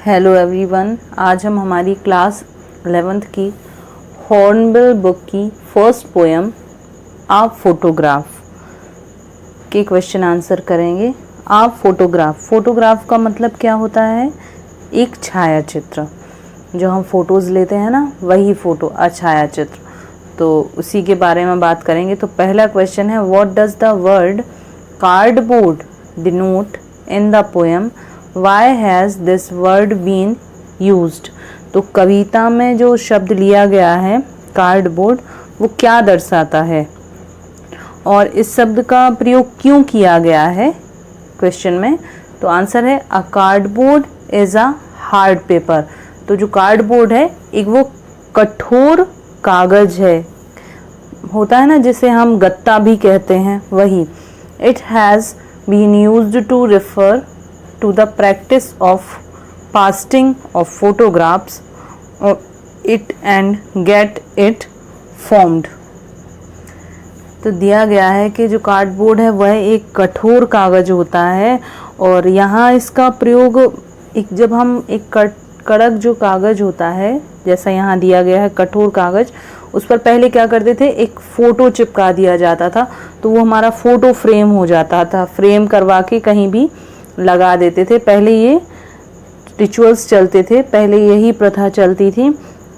Hello everyone, आज हम हमारी क्लास 11th की हॉर्नबिल बुक की फर्स्ट पोएम आ फोटोग्राफ के क्वेश्चन आंसर करेंगे। आ फोटोग्राफ का मतलब क्या होता है? एक छायाचित्र। जो हम फोटोज़ लेते हैं ना, वही फोटो, छायाचित्र। तो उसी के बारे में बात करेंगे। तो पहला क्वेश्चन है, what does the word cardboard denote in the poem? Why has this word been used? तो कविता में जो शब्द लिया गया है कार्डबोर्ड, वो क्या दर्शाता है और इस शब्द का प्रयोग क्यों किया गया है क्वेश्चन में? तो आंसर है a cardboard is a hard paper. तो जो कार्डबोर्ड है एक वो कठोर कागज है, होता है ना, जिसे हम गत्ता भी कहते हैं, वही। It has been used to refer to the practice of pasting of photographs it and get it formed। तो दिया गया है कि जो कार्डबोर्ड है वह एक कठोर कागज होता है और यहाँ इसका प्रयोग जब हम एक कड़क जो कागज होता है, जैसा यहाँ दिया गया है कठोर कागज, उस पर पहले क्या करते थे, एक फ़ोटो चिपका दिया जाता था। तो वो हमारा फ़ोटो फ्रेम हो जाता था, फ्रेम करवा के कहीं भी लगा देते थे। पहले ये रिचुअल्स चलते थे, पहले यही प्रथा चलती थी।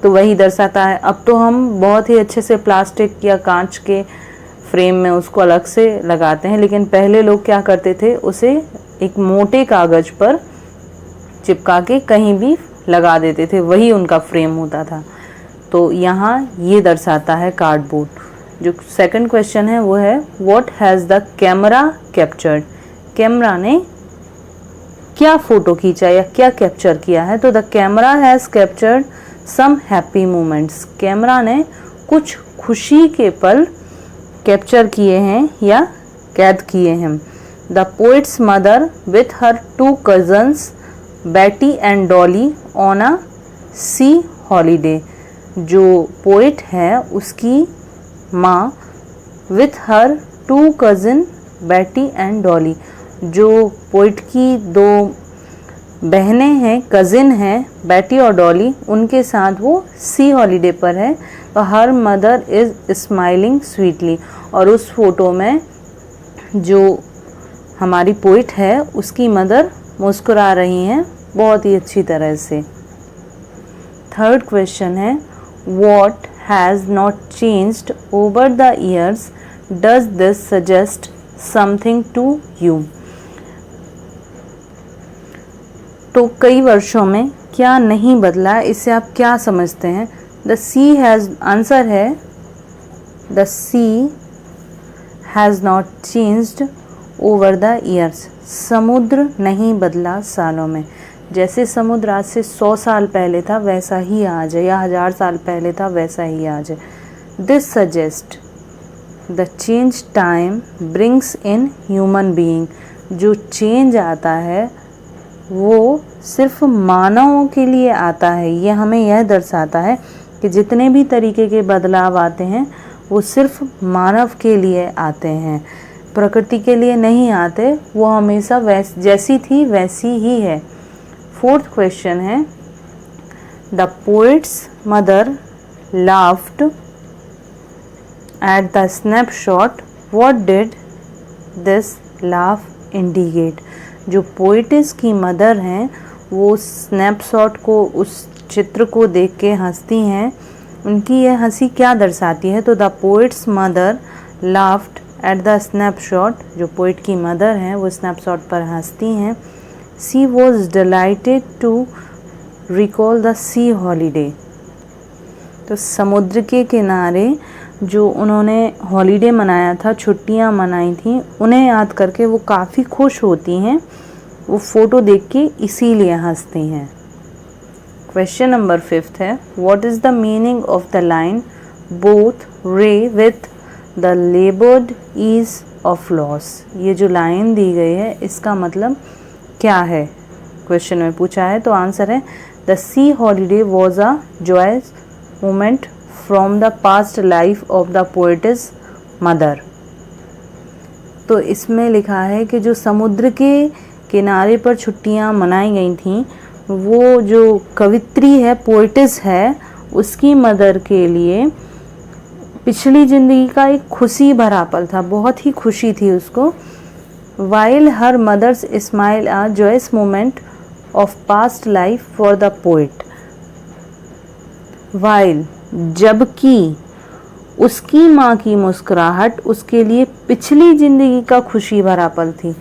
तो वही दर्शाता है। अब तो हम बहुत ही अच्छे से प्लास्टिक या कांच के फ्रेम में उसको अलग से लगाते हैं, लेकिन पहले लोग क्या करते थे, उसे एक मोटे कागज पर चिपका के कहीं भी लगा देते थे, वही उनका फ्रेम होता था। तो यहाँ ये दर्शाता है कार्डबोर्ड। जो सेकंड क्वेश्चन है वो है, what has the camera captured? Camera ने क्या फोटो खींचा या क्या कैप्चर किया है? तो the camera has captured some happy moments. Camera ने कुछ खुशी के पल कैप्चर किए हैं या कैद किए हैं। The poet's mother with her 2 cousins Betty and Dolly on a C holiday. जो पोइट है उसकी माँ with her 2 cousin Betty and Dolly, जो पोइट की 2 बहनें हैं, कज़िन हैं, बैटी और डॉली, उनके साथ वो सी हॉलीडे पर है। तो हर मदर इज़ स्माइलिंग स्वीटली, और उस फोटो में जो हमारी पोइट है उसकी मदर मुस्कुरा रही हैं बहुत ही अच्छी तरह से। थर्ड क्वेश्चन है, what has not changed over the years? Does this suggest something to you? तो कई वर्षों में क्या नहीं बदला, इससे आप क्या समझते हैं? द सी हैज़, आंसर है the sea has not changed over the years. समुद्र नहीं बदला सालों में। जैसे समुद्र आज से 100 साल पहले था वैसा ही आज है, या 1000 साल पहले था वैसा ही आज है। This suggest the change time brings in human being. जो चेंज आता है वो सिर्फ मानवों के लिए आता है। ये हमें यह दर्शाता है कि जितने भी तरीके के बदलाव आते हैं वो सिर्फ मानव के लिए आते हैं, प्रकृति के लिए नहीं आते। वो हमेशा जैसी थी वैसी ही है। फोर्थ क्वेश्चन है, the poet's mother laughed at the snapshot, what did this laugh indicate? जो पोइटिस की मदर हैं वो स्नैपशॉट को, उस चित्र को देख के हंसती हैं। उनकी यह हंसी क्या दर्शाती है? तो the poet's mother laughed at the snapshot. जो पोइट की मदर हैं वो स्नैपशॉट पर हंसती हैं। She was delighted to recall the sea holiday. तो समुद्र के किनारे जो उन्होंने हॉलीडे मनाया था, छुट्टियां मनाई थी, उन्हें याद करके वो काफ़ी खुश होती हैं। वो फ़ोटो देख के इसीलिए हंसती हैं। क्वेश्चन नंबर 5 है, what is the meaning of the line both wry with the laboured ease of loss? ये जो लाइन दी गई है इसका मतलब क्या है, क्वेश्चन में पूछा है। तो आंसर है the sea holiday was a joyous moment from the past life of the poet's mother. तो इसमें लिखा है कि जो समुद्र के किनारे पर छुट्टियां मनाई गई थीं वो जो कवित्री है, पोइटिस है, उसकी मदर के लिए पिछली ज़िंदगी का एक खुशी भरा पल था, बहुत ही खुशी थी उसको। While her mother's smile a joyous moment of past life for the poet. While जबकि उसकी माँ की मुस्कुराहट उसके लिए पिछली ज़िंदगी का खुशी भरा पल थी।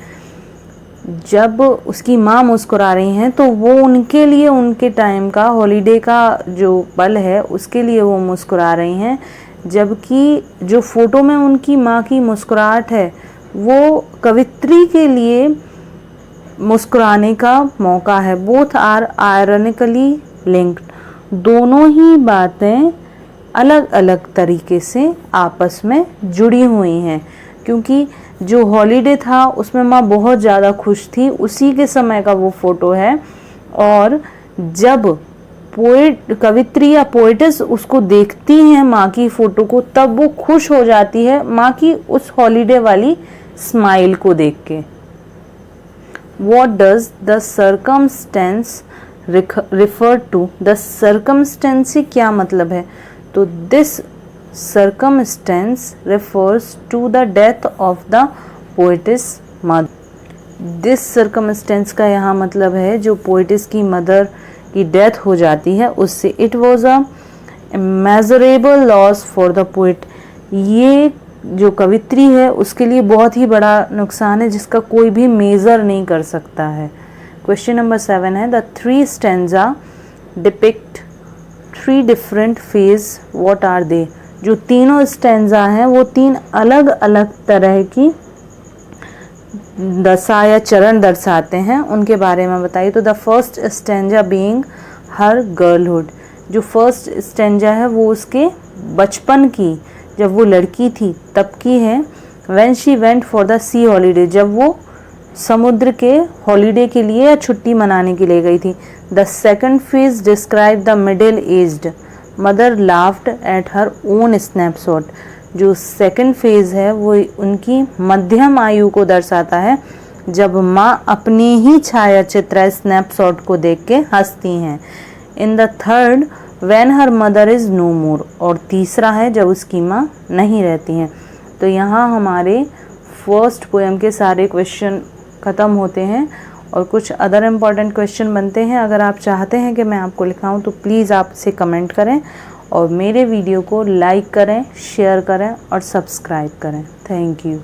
जब उसकी माँ मुस्कुरा रही हैं तो वो उनके लिए उनके टाइम का हॉलीडे का जो पल है उसके लिए वो मुस्कुरा रही हैं, जबकि जो फ़ोटो में उनकी माँ की मुस्कुराहट है वो कवित्री के लिए मुस्कुराने का मौका है। बोथ आर आयरनिकली लिंक्ड, दोनों ही बातें अलग अलग तरीके से आपस में जुड़ी हुई हैं, क्योंकि जो हॉलीडे था उसमें माँ बहुत ज़्यादा खुश थी, उसी के समय का वो फ़ोटो है। और जब पोइट कवित्री या पोइटिस उसको देखती हैं माँ की फ़ोटो को, तब वो खुश हो जाती है माँ की उस हॉलीडे वाली स्माइल को देख के। What does the circumstance refer to? The circumstance से क्या मतलब है? तो this circumstance refers to the death of the poetess mother. This circumstance का यहाँ मतलब है जो पोइटिस की मदर की डेथ हो जाती है उससे। It was a immeasurable loss for the poet. ये जो कवित्री है उसके लिए बहुत ही बड़ा नुकसान है जिसका कोई भी मेज़र नहीं कर सकता है। क्वेश्चन नंबर 7 है, the 3 stanza depict 3 different phase, what are they? जो तीनों स्टेंजा हैं वो 3 अलग अलग तरह की दशा या चरण दर्शाते हैं, उनके बारे में बताइए। तो द फर्स्ट स्टेंजा बीइंग हर गर्लहुड, जो फर्स्ट स्टेंजा है वो उसके बचपन की, जब वो लड़की थी तब की है। When she went for the sea holiday, जब वो समुद्र के हॉलीडे के लिए या छुट्टी मनाने के लिए गई थी। The second phase describe the middle aged mother laughed at her own snapshot, जो सेकंड फेज है वो उनकी मध्यम आयु को दर्शाता है, जब माँ अपनी ही छायाचित्र स्नैपशॉट को देख के हंसती हैं। In the third when her mother is no more, और तीसरा है जब उसकी माँ नहीं रहती हैं। तो यहाँ हमारे फर्स्ट पोएम के सारे क्वेश्चन ख़त्म होते हैं और कुछ अदर इम्पॉर्टेंट क्वेश्चन बनते हैं। अगर आप चाहते हैं कि मैं आपको लिखाऊं तो प्लीज़ आप इसे कमेंट करें और मेरे वीडियो को लाइक करें, शेयर करें और सब्सक्राइब करें। Thank you.